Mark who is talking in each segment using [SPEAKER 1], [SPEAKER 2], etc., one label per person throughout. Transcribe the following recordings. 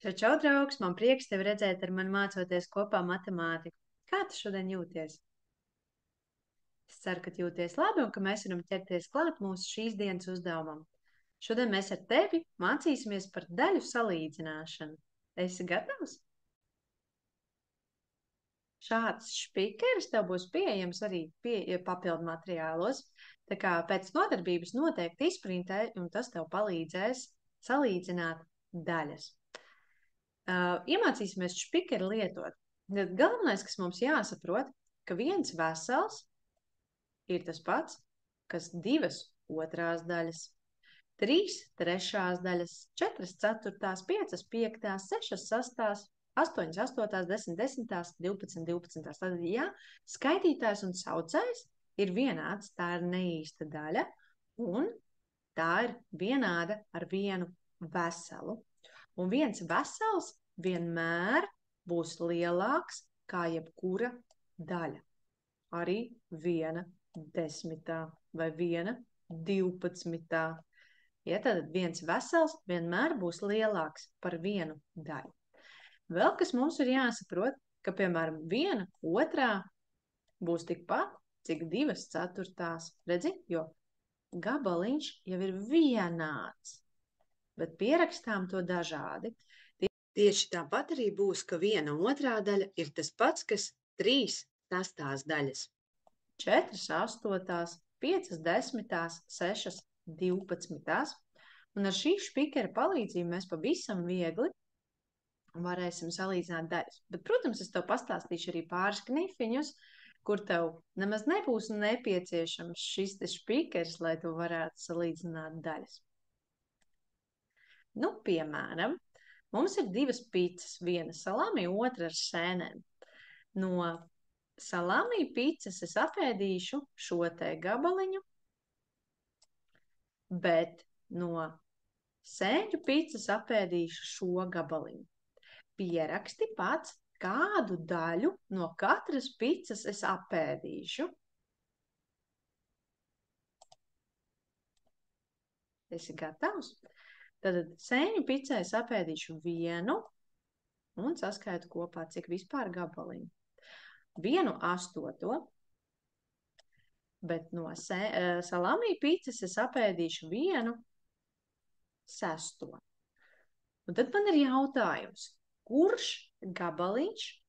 [SPEAKER 1] Čau, draugs, man prieks tevi redzēt ar mani mācoties kopā matemātiku. Kā tu šodien jūties? Es ceru, ka jūties labi un ka mēs varam ķerties klāt mūsu šīs dienas uzdevumam. Šodien mēs ar tevi mācīsimies par daļu salīdzināšanu. Esi gatavs? Šāds špikeris tev būs pieejams arī papildu materiālos, tā kā pēc nodarbības noteikti izprintē, un tas tev palīdzēs salīdzināt daļas. Iemācīsimies špikeri lietot. Galvenais, kas mums jāsaprot, ka viens vesels ir tas pats, kas 2 otrās daļas, 3 trešās daļas, 4 ceturtās, 5 piektās, 6 sastās, 8 astotās, 10 desmitās, 12 12tās. Tad, ja skaitītājs un saucējs ir vienāds, tā ir neīsta daļa, un tā ir vienāda ar vienu veselu. Un viens vesels vienmēr būs lielāks kā jebkura daļa. Arī 1/10 vai 1/12. Ja, tad viens vesels vienmēr būs lielāks par vienu daļu. Vēl kas mums ir jāsaprot, ka, piemēram, 1/2 būs tikpat, cik 2 ceturtās. Redzi, jo gabaliņš jau ir vienāds, bet pierakstām to dažādi. Tieši tāpat arī būs, ka 1/2 daļa ir tas pats, kas 3 sastās daļas. 4 astotās, 5 desmitās, 6 12tās. Un ar šī špikera palīdzību mēs pavisam viegli varēsim salīdzināt daļas. Bet, protams, es tev pastāstīšu arī pāris knifiņus, kur tev nemaz nebūs nepieciešams šis špikers, lai tu varētu salīdzināt daļas. Nu, piemēram, mums ir 2 picas, viena salami, otra ar sēnēm. No salami picas es apēdīšu šo te gabaliņu, bet no sēņu picas apēdīšu šo gabaliņu. Pieraksti pats, kādu daļu no katras picas es apēdīšu. Esi gatavs? Tad sēņu picai es apēdīšu 1 un saskaitu kopā, cik vispār gabaliņu. 1/8, bet no salami picas es apēdīšu 1/6. Un tad man ir jautājums, kurš gabaliņš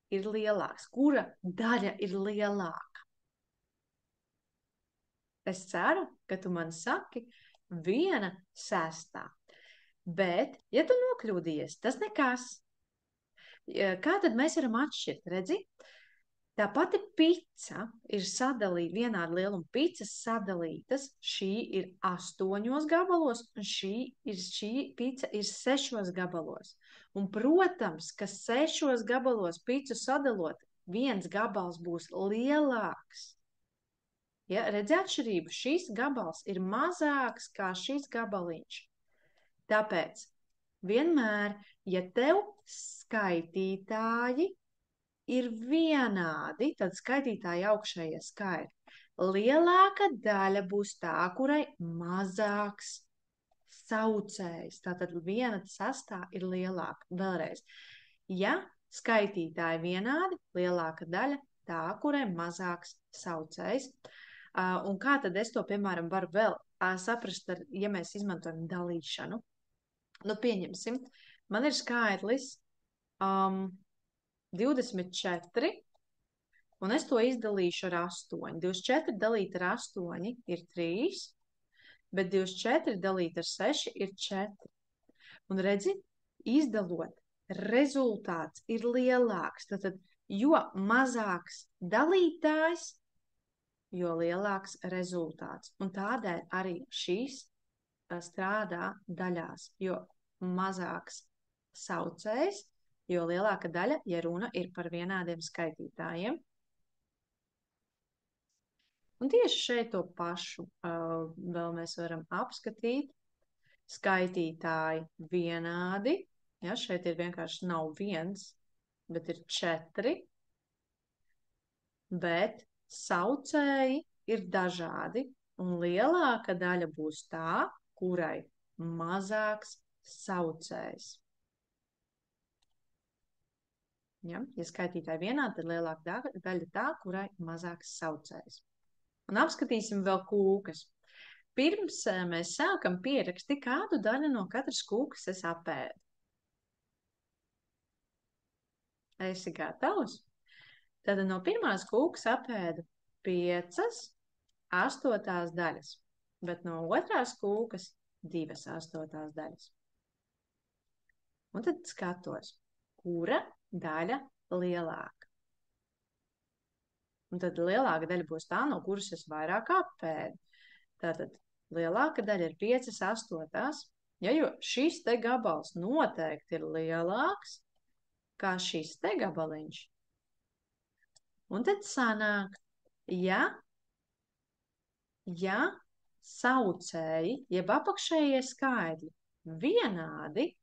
[SPEAKER 1] ir lielāks? Kura daļa ir lielāka? Es ceru, ka tu man saki 1/6. Bet, ja tu nokļūdījies, tas nekas. Kā tad mēs varam atšķirt? Redzi? Tā pati pica ir sadalīta, vienāda lieluma picas sadalītas. Šī ir 8 gabalos, un šī pica ir 6 gabalos. Un, protams, ka 6 gabalos picu sadalot, viens gabals būs lielāks. Ja, redzi atšķirību? Šis gabals ir mazāks kā šis gabaliņš. Tāpēc vienmēr, ja tev skaitītāji ir vienādi, tad skaitītāji augšējie skaitļi. Lielāka daļa būs tā, kurai mazāks saucējs. Tātad 1/6 ir lielāka. Vēlreiz. Ja skaitītāji vienādi, lielāka daļa tā, kurai mazāks saucējs. Un kā tad es to, piemēram, varu vēl saprast, ja mēs izmantojam dalīšanu? Nu, pieņemsim, man ir skaitlis 24, un es to izdalīšu ar 8. 24 dalīt ar 8 ir 3, bet 24 dalīt ar 6 ir 4. Un redzi, izdalot, rezultāts ir lielāks. Tātad, jo mazāks dalītājs, jo lielāks rezultāts. Un tādēļ arī šīs strādā daļās, jo mazāks saucējs, jo lielāka daļa, ja runa ir par vienādiem skaitītājiem. Un tieši šeit to pašu vēl mēs varam apskatīt. Skaitītāji vienādi. Ja, šeit ir vienkārši nav 1, bet ir 4. Bet saucēji ir dažādi. Un lielāka daļa būs tā, kurai mazāks saucējs. Ja, ja skaitītāji vienādi, tad lielāka daļa tā, kurai mazāks saucējs. Un apskatīsim vēl kūkas. Pirms mēs sākam pieraksti, kādu daļu no katras kūkas es apēdu. Esi gatavs? Tad no pirmās kūkas apēdu 5/8 daļas, bet no otrās kūkas 2/8 daļas. Un tad skatos, kura daļa lielāka. Un tad lielāka daļa būs tā, no kuras es vairāk apēdu. Tātad lielāka daļa ir 5/8. Ja, jo šis te gabals noteikti ir lielāks kā šis te gabaliņš. Un tad sanāk, ja saucēji, jeb apakšējie skaitļi vienādi,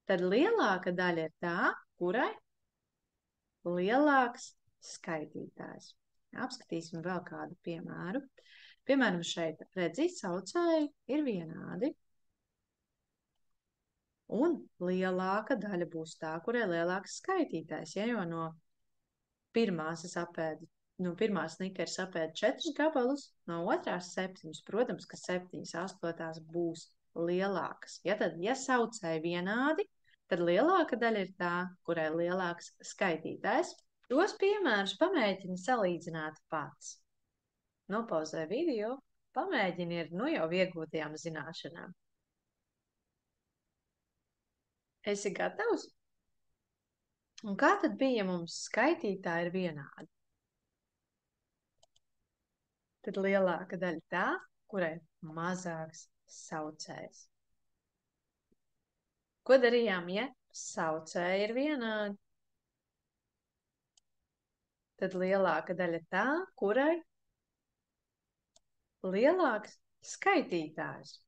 [SPEAKER 1] tad lielāka daļa ir tā, kurai lielāks skaitītājs. Apskatīsim vēl kādu piemēru. Piemēram, šeit redzīt, saucēji ir vienādi. Un lielāka daļa būs tā, kurai lielāks skaitītājs. Ja, jo no pirmās snikers apēdu 4 gabalus, no otrās 7. Protams, ka 7/8 būs lielākas. Ja, tad, ja saucēji vienādi, tad lielāka daļa ir tā, kurai lielāks skaitītājs. Tos piemērus pamēģini salīdzināt pats. Nopauzē video, pamēģini ar jau iegūtajām zināšanām. Esi gatavs? Un kā tad bija, ja mums skaitītāji ir vienādi? Tad lielāka daļa tā, kurai mazāks saucējs. Ko darījām, ja saucēji ir vienādi? Tad lielāka daļa tā, kurai lielāks skaitītājs.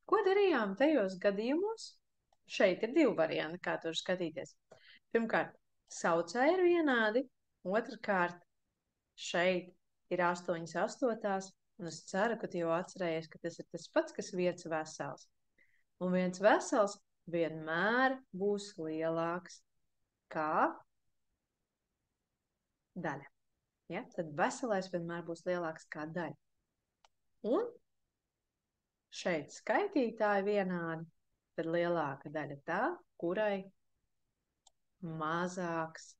[SPEAKER 1] Ko darījām tajos gadījumos? Šeit ir 2 varianti, kā tur skatīties. Pirmkārt, saucēji ir vienādi, otrkārt, šeit ir 8/8, un es ceru, ka tu jau atcerējies, ka tas ir tas pats, kas viens vesels. Un viens vesels vienmēr būs lielāks kā daļa. Ja? Tad veselais vienmēr būs lielāks kā daļa. Un šeit skaitītāji vienādi, tad lielāka daļa tā, kurai mazāks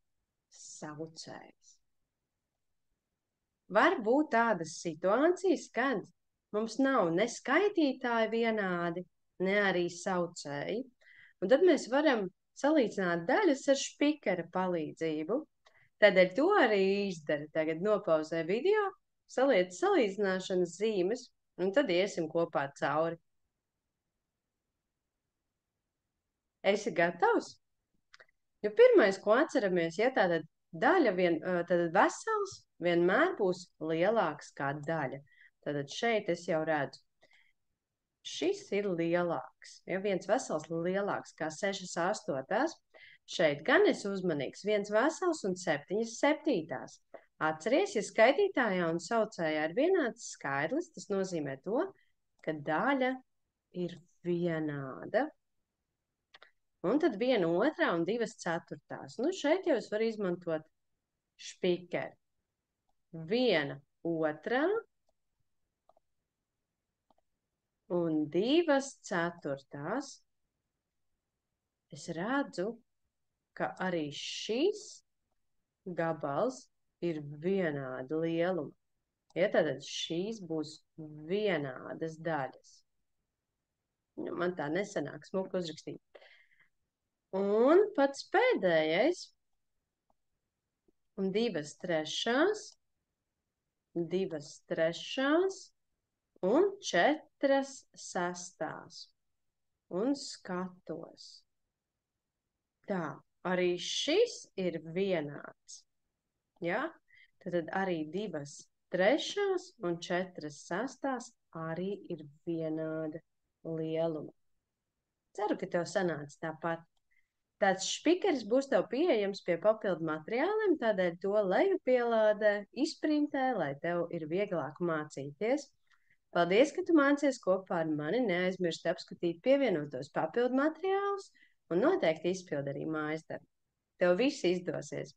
[SPEAKER 1] saucējs. Var būt tādas situācijas, kad mums nav ne skaitītāji vienādi, ne arī saucēji. Un tad mēs varam salīdzināt daļas ar špikera palīdzību. Tādēļ to arī izdara. Tagad nopauzē video, saliec salīdzināšanas zīmes, un tad iesim kopā cauri. Esi gatavs? Jo pirmais, ko atceramies, ja tātad tātad vesels vienmēr būs lielāks kā daļa. Tātad šeit es jau redzu. Šis ir lielāks. Ja viens vesels lielāks kā 6/8. Šeit gan es uzmanīgs 1 vesels un 7/7. Atceries, ja skaitītājā un saucējā ir vienāds skaitlis, tas nozīmē to, ka daļa ir vienāda. Un tad 1/2 un 2/4. Nu, šeit jau es varu izmantot špikeru. 1/2 un 2/4. Es redzu, ka arī šis gabals ir vienāda lieluma. Ja, tad šīs būs vienādas daļas. Nu, man tā nesanāk smuki uzrakstīt. Un pats pēdējais. Un 2/3, 2/3 un 4/6. Un skatos. Tā, arī šis ir vienāds. Ja? Tad arī 2/3 un 4/6 arī ir vienāda lieluma. Ceru, ka tev sanāca tāpat. Tāds špikers būs tev pieejams pie papildu materiāliem, tādēļ to lejupielādē, izprintē, lai tev ir vieglāk mācīties. Paldies, ka tu mācies kopā ar mani. Neaizmirsti apskatīt pievienotos papildu materiālus un noteikti izpildi arī mājas darbu. Tev viss izdosies.